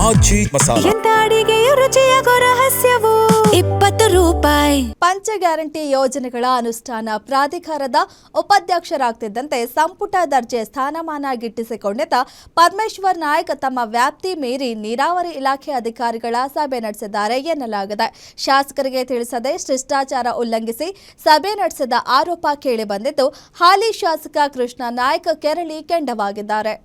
ಮಾಜಿ ಮಸಾಲ. ಎಂತ ಅಡಿಗೆಯ ರುಚಿಯಾಗೋ ರಹಸ್ಯವು 20 ರೂಪಾಯಿ. ಪಂಚ ಗ್ಯಾರಂಟಿ ಯೋಜನೆಗಳ ಅನುಷ್ಠಾನ ಪ್ರಾಧಿಕಾರದ ಉಪಾಧ್ಯಕ್ಷರಾಗ್ತಿದ್ದಂತೆ ಸಂಪುಟ ದರ್ಜೆ ಸ್ಥಾನಮಾನ ಗಿಟ್ಟಿಸಿಕೊಂಡಿದ್ದ ಪರಮೇಶ್ವರ್ ನಾಯ್ಕ್ ತಮ್ಮ ವ್ಯಾಪ್ತಿ ಮೀರಿ ನೀರಾವರಿ ಇಲಾಖೆ ಅಧಿಕಾರಿಗಳ ಸಭೆ ನಡೆಸಿದ್ದಾರೆ ಎನ್ನಲಾಗಿದೆ. ಶಾಸಕರಿಗೆ ತಿಳಿಸದೆ ಶಿಷ್ಟಾಚಾರ ಉಲ್ಲಂಘಿಸಿ ಸಭೆ ನಡೆಸಿದ ಆರೋಪ ಕೇಳಿಬಂದಿದ್ದು, ಹಾಲಿ ಶಾಸಕ ಕೃಷ್ಣ ನಾಯ್ಕ್ ಕೆರಳಿ ಕೆಂಡವಾಗಿದ್ದಾರೆ.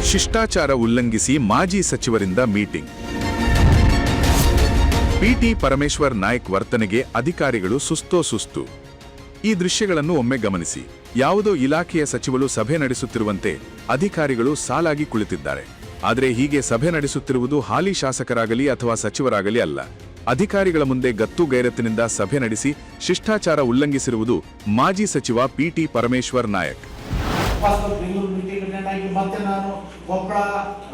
ಶಿಷ್ಟಾಚಾರ ಉಲ್ಲಂಘಿಸಿ ಮಾಜಿ ಸಚಿವರಿಂದ ಮೀಟಿಂಗ್. ಪಿಟಿ ಪರಮೇಶ್ವರ್ ನಾಯ್ಕ್ ವರ್ತನೆಗೆ ಅಧಿಕಾರಿಗಳು ಸುಸ್ತು. ಈ ದೃಶ್ಯಗಳನ್ನು ಒಮ್ಮೆ ಗಮನಿಸಿ. ಯಾವುದೋ ಇಲಾಖೆಯ ಸಚಿವರು ಸಭೆ ನಡೆಸುತ್ತಿರುವಂತೆ ಅಧಿಕಾರಿಗಳು ಸಾಲಾಗಿ ಕುಳಿತಿದ್ದಾರೆ. ಆದರೆ ಹೀಗೆ ಸಭೆ ನಡೆಸುತ್ತಿರುವುದು ಹಾಲಿ ಶಾಸಕರಾಗಲಿ ಅಥವಾ ಸಚಿವರಾಗಲಿ ಅಲ್ಲ. ಅಧಿಕಾರಿಗಳ ಮುಂದೆ ಗತ್ತು ಗೈರತ್ತಿನಿಂದ ಸಭೆ ನಡೆಸಿ ಶಿಷ್ಟಾಚಾರ ಉಲ್ಲಂಘಿಸಿರುವುದು ಮಾಜಿ ಸಚಿವ PT Parameshwar Naik. Bengaluru meeting attend ಆಗಿ ಮತ್ತೆ ನಾನು ಕೊಪ್ಪಳ,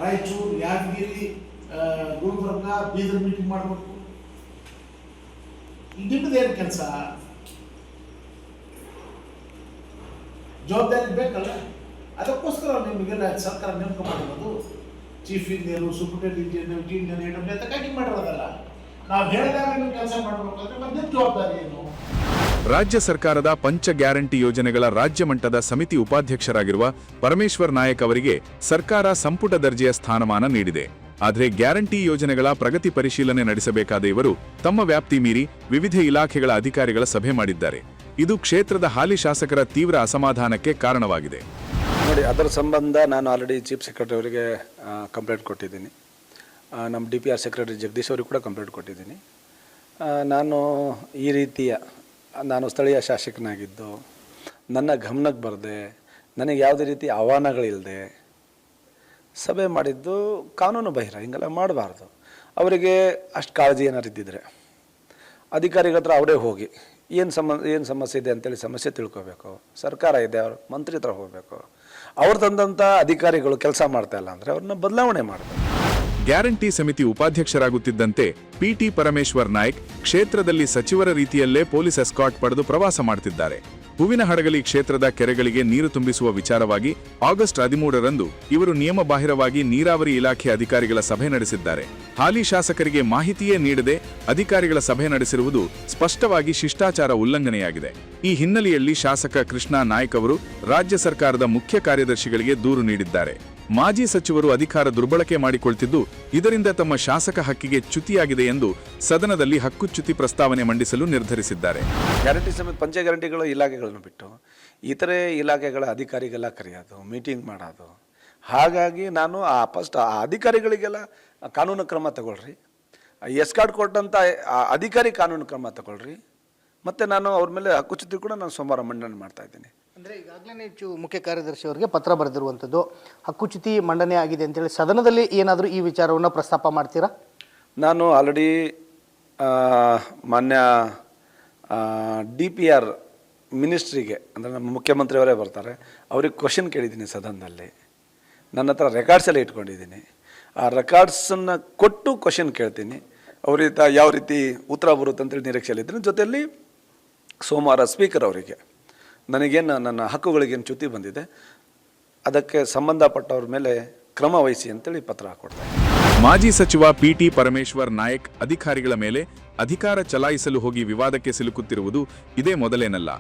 ರಾಯಚೂರು, ಯಾದಗಿರಿ, ಗುಲ್ಬರ್ಗ, ಬೀದರ್ ಮೀಟಿಂಗ್ ಮಾಡಬೇಕು. ನಿಮ್ಮದೇನು ಕೆಲಸ? ಜವಾಬ್ದಾರಿ ಬೇಕಲ್ಲ. ಅದಕ್ಕೋಸ್ಕರ ನಿಮಗೆಲ್ಲ ಸರ್ಕಾರ ನೇಮಕ ಮಾಡಿರೋದು. ಚೀಫ್ ಇಂಜಿನಿಯರು, ಸೂಪರಿಂಟೆಂಡೆಂಟ್ ಇಂಜಿನಿಯರ್ ಅದಕ್ಕಾಗಿ ಮಾಡಿರೋದಲ್ಲ. ನಾವು ಹೇಳಿದಾಗ ನೀವು ಕೆಲಸ ಮಾಡಬೇಕಾದ್ರೆ ಮತ್ತೆ ಜವಾಬ್ದಾರಿ ಏನು? ರಾಜ್ಯ ಸರ್ಕಾರದ ಪಂಚ ಗ್ಯಾರಂಟಿ ಯೋಜನೆಗಳ ರಾಜ್ಯ ಮಟ್ಟದ ಸಮಿತಿ ಉಪಾಧ್ಯಕ್ಷರಾಗಿರುವ ಪರಮೇಶ್ವರ್ ನಾಯಕ್ ಅವರಿಗೆ ಸರ್ಕಾರ ಸಂಪುಟ ದರ್ಜೆಯ ಸ್ಥಾನಮಾನ ನೀಡಿದೆ. ಆದರೆ ಗ್ಯಾರಂಟಿ ಯೋಜನೆಗಳ ಪ್ರಗತಿ ಪರಿಶೀಲನೆ ನಡೆಸಬೇಕಾದ ಇವರು ತಮ್ಮ ವ್ಯಾಪ್ತಿ ಮೀರಿ ವಿವಿಧ ಇಲಾಖೆಗಳ ಅಧಿಕಾರಿಗಳ ಸಭೆ ಮಾಡಿದ್ದಾರೆ. ಇದು ಕ್ಷೇತ್ರದ ಹಾಲಿ ಶಾಸಕರ ತೀವ್ರ ಅಸಮಾಧಾನಕ್ಕೆ ಕಾರಣವಾಗಿದೆ. ನೋಡಿ, ಅದರ ಸಂಬಂಧ ನಾನು ಆಲ್ರೆಡಿ ಚೀಫ್ ಸೆಕ್ರೆಟರಿ ಅವರಿಗೆ ಕಂಪ್ಲೇಂಟ್ ಕೊಟ್ಟಿದ್ದೀನಿ. ನಮ್ಮ DPR ಸೆಕ್ರೆಟರಿ ಜಗದೀಶ್ ಅವರಿಗೆ ಕೂಡ ಕಂಪ್ಲೇಂಟ್ ಕೊಟ್ಟಿದ್ದೀನಿ. ನಾನು ಸ್ಥಳೀಯ ಶಾಸಕನಾಗಿದ್ದು ನನ್ನ ಗಮನಕ್ಕೆ ಬರದೆ, ನನಗೆ ಯಾವುದೇ ರೀತಿ ಆಹ್ವಾನಗಳಿಲ್ಲದೆ ಸಭೆ ಮಾಡಿದ್ದು ಕಾನೂನು ಬಾಹಿರ. ಹಿಂಗೆಲ್ಲ ಮಾಡಬಾರ್ದು. ಅವರಿಗೆ ಅಷ್ಟು ಕಾಳಜಿ ಏನಾರು ಇದ್ದಿದ್ರೆ ಅಧಿಕಾರಿಗಳ ಹತ್ರ ಅವರೇ ಹೋಗಿ ಏನು ಸಮಸ್ಯೆ ಇದೆ ಅಂತೇಳಿ ಸಮಸ್ಯೆ ತಿಳ್ಕೋಬೇಕು. ಸರ್ಕಾರ ಇದೆ, ಅವ್ರ ಮಂತ್ರಿ ಹತ್ರ ಹೋಗಬೇಕು. ಅವ್ರು ತಂದಂಥ ಅಧಿಕಾರಿಗಳು ಕೆಲಸ ಮಾಡ್ತಾ ಇಲ್ಲ ಅಂದರೆ ಅವ್ರನ್ನ ಬದಲಾವಣೆ ಮಾಡಬೇಕು. ಗ್ಯಾರಂಟಿ ಸಮಿತಿ ಉಪಾಧ್ಯಕ್ಷರಾಗುತ್ತಿದ್ದಂತೆ ಪಿಟಿ ಪರಮೇಶ್ವರ್ ನಾಯ್ಕ್ ಕ್ಷೇತ್ರದಲ್ಲಿ ಸಚಿವರ ರೀತಿಯಲ್ಲೇ ಪೊಲೀಸ್ ಎಸ್ಕಾರ್ಟ್ ಪಡೆದು ಪ್ರವಾಸ ಮಾಡುತ್ತಿದ್ದಾರೆ. ಹೂವಿನಹಡಗಲಿ ಕ್ಷೇತ್ರದ ಕೆರೆಗಳಿಗೆ ನೀರು ತುಂಬಿಸುವ ವಿಚಾರವಾಗಿ ಆಗಸ್ಟ್ 13ರಂದು ಇವರು ನಿಯಮಬಾಹಿರವಾಗಿ ನೀರಾವರಿ ಇಲಾಖೆ ಅಧಿಕಾರಿಗಳ ಸಭೆ ನಡೆಸಿದ್ದಾರೆ. ಹಾಲಿ ಶಾಸಕರಿಗೆ ಮಾಹಿತಿಯೇ ನೀಡದೆ ಅಧಿಕಾರಿಗಳ ಸಭೆ ನಡೆಸಿರುವುದು ಸ್ಪಷ್ಟವಾಗಿ ಶಿಷ್ಟಾಚಾರ ಉಲ್ಲಂಘನೆಯಾಗಿದೆ. ಈ ಹಿನ್ನೆಲೆಯಲ್ಲಿ ಶಾಸಕ ಕೃಷ್ಣ ನಾಯ್ಕ್ ಅವರು ರಾಜ್ಯ ಸರ್ಕಾರದ ಮುಖ್ಯ ಕಾರ್ಯದರ್ಶಿಗಳಿಗೆ ದೂರು ನೀಡಿದ್ದಾರೆ. ಮಾಜಿ ಸಚಿವರು ಅಧಿಕಾರ ದುರ್ಬಳಕೆ ಮಾಡಿಕೊಳ್ತಿದ್ದು, ಇದರಿಂದ ತಮ್ಮ ಶಾಸಕ ಹಕ್ಕಿಗೆ ಚ್ಯುತಿಯಾಗಿದೆ ಎಂದು ಸದನದಲ್ಲಿ ಹಕ್ಕುಚ್ಯುತಿ ಪ್ರಸ್ತಾವನೆ ಮಂಡಿಸಲು ನಿರ್ಧರಿಸಿದ್ದಾರೆ. ಗ್ಯಾರಂಟಿ ಸಮೇತ ಪಂಚ ಗ್ಯಾರಂಟಿಗಳು ಇಲಾಖೆಗಳನ್ನು ಬಿಟ್ಟು ಇತರೆ ಇಲಾಖೆಗಳ ಅಧಿಕಾರಿಗೆಲ್ಲ ಕರೆಯೋದು, ಮೀಟಿಂಗ್ ಮಾಡೋದು. ಹಾಗಾಗಿ ನಾನು ಫಸ್ಟ್ ಆ ಅಧಿಕಾರಿಗಳಿಗೆಲ್ಲ ಕಾನೂನು ಕ್ರಮ ತಗೊಳ್ರಿ, ಎಸ್ಕಾರ್ಟ್ ಕೊಟ್ಟಂಥ ಅಧಿಕಾರಿ ಕಾನೂನು ಕ್ರಮ ತಗೊಳ್ರಿ. ಮತ್ತು ನಾನು ಅವ್ರ ಮೇಲೆ ಹಕ್ಕುಚ್ಯುತಿ ಕೂಡ ನಾನು ಸೋಮವಾರ ಮಂಡನೆ ಮಾಡ್ತಾ ಇದ್ದೀನಿ. ಅಂದರೆ ಈಗಾಗಲೇ ಮುಖ್ಯ ಕಾರ್ಯದರ್ಶಿ ಅವರಿಗೆ ಪತ್ರ ಬರೆದಿರುವಂಥದ್ದು, ಹಕ್ಕುಚ್ಯುತಿ ಮಂಡನೆ ಆಗಿದೆ ಅಂತೇಳಿ ಸದನದಲ್ಲಿ ಏನಾದರೂ ಈ ವಿಚಾರವನ್ನು ಪ್ರಸ್ತಾಪ ಮಾಡ್ತೀರಾ? ನಾನು ಆಲ್ರೆಡಿ ಮಾನ್ಯ DPR ಮಿನಿಸ್ಟ್ರಿಗೆ, ಅಂದರೆ ನಮ್ಮ ಮುಖ್ಯಮಂತ್ರಿಯವರೇ ಬರ್ತಾರೆ, ಅವ್ರಿಗೆ ಕ್ವಶನ್ ಕೇಳಿದ್ದೀನಿ ಸದನದಲ್ಲಿ. ನನ್ನ ಹತ್ರ ರೆಕಾರ್ಡ್ಸ್ ಎಲ್ಲ ಇಟ್ಕೊಂಡಿದ್ದೀನಿ. ಆ ರೆಕಾರ್ಡ್ಸನ್ನು ಕೊಟ್ಟು ಕ್ವಶನ್ ಕೇಳ್ತೀನಿ. ಅವ್ರಿಂದ ಯಾವ ರೀತಿ ಉತ್ತರ ಬರುತ್ತೆ ಅಂತೇಳಿ ನಿರೀಕ್ಷೆಯಲ್ಲಿದ್ದೀನಿ. ಜೊತೆಯಲ್ಲಿ ಸೋಮವಾರ ಸ್ಪೀಕರ್ ಅವರಿಗೆ ನನಗೇನು ನನ್ನ ಹಕ್ಕುಗಳಿಗೇನು ಚ್ಯುತಿ ಬಂದಿದೆ ಅದಕ್ಕೆ ಸಂಬಂಧಪಟ್ಟವ್ರ ಮೇಲೆ ಕ್ರಮ ವಹಿಸಿ ಅಂತೇಳಿ ಪತ್ರ ಹಾಕೊಡ್ತಾರೆ. ಮಾಜಿ ಸಚಿವ ಪಿಟಿ ಪರಮೇಶ್ವರ್ ನಾಯ್ಕ್ ಅಧಿಕಾರಿಗಳ ಮೇಲೆ ಅಧಿಕಾರ ಚಲಾಯಿಸಲು ಹೋಗಿ ವಿವಾದಕ್ಕೆ ಸಿಲುಕುತ್ತಿರುವುದು ಇದೇ ಮೊದಲೇನಲ್ಲ.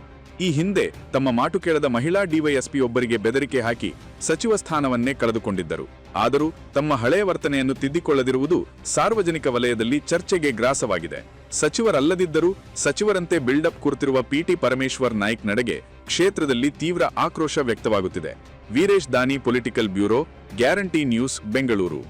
ಈ ಹಿಂದೆ ತಮ್ಮ ಮಾತು ಕೇಳದ ಮಹಿಳಾ DYSP ಒಬ್ಬರಿಗೆ ಬೆದರಿಕೆ ಹಾಕಿ ಸಚಿವ ಸ್ಥಾನವನ್ನೇ ಕಳೆದುಕೊಂಡಿದ್ದರು. ಆದರೂ ತಮ್ಮ ಹಳೆಯ ವರ್ತನೆಯನ್ನು ತಿದ್ದಿಕೊಳ್ಳದಿರುವುದು ಸಾರ್ವಜನಿಕ ವಲಯದಲ್ಲಿ ಚರ್ಚೆಗೆ ಗ್ರಾಸವಾಗಿದೆ. ಸಚಿವರಲ್ಲದಿದ್ದರೂ ಸಚಿವರಂತೆ ಬಿಲ್ಡಪ್ ಕೂರ್ತಿರುವ ಪಿಟಿ ಪರಮೇಶ್ವರ್ ನಾಯ್ಕ್ ನಡೆಗೆ ಕ್ಷೇತ್ರದಲ್ಲಿ ತೀವ್ರ ಆಕ್ರೋಶ ವ್ಯಕ್ತವಾಗುತ್ತಿದೆ. ವೀರೇಶ್ ದಾನಿ, political bureau, guarantee news, Bengaluru.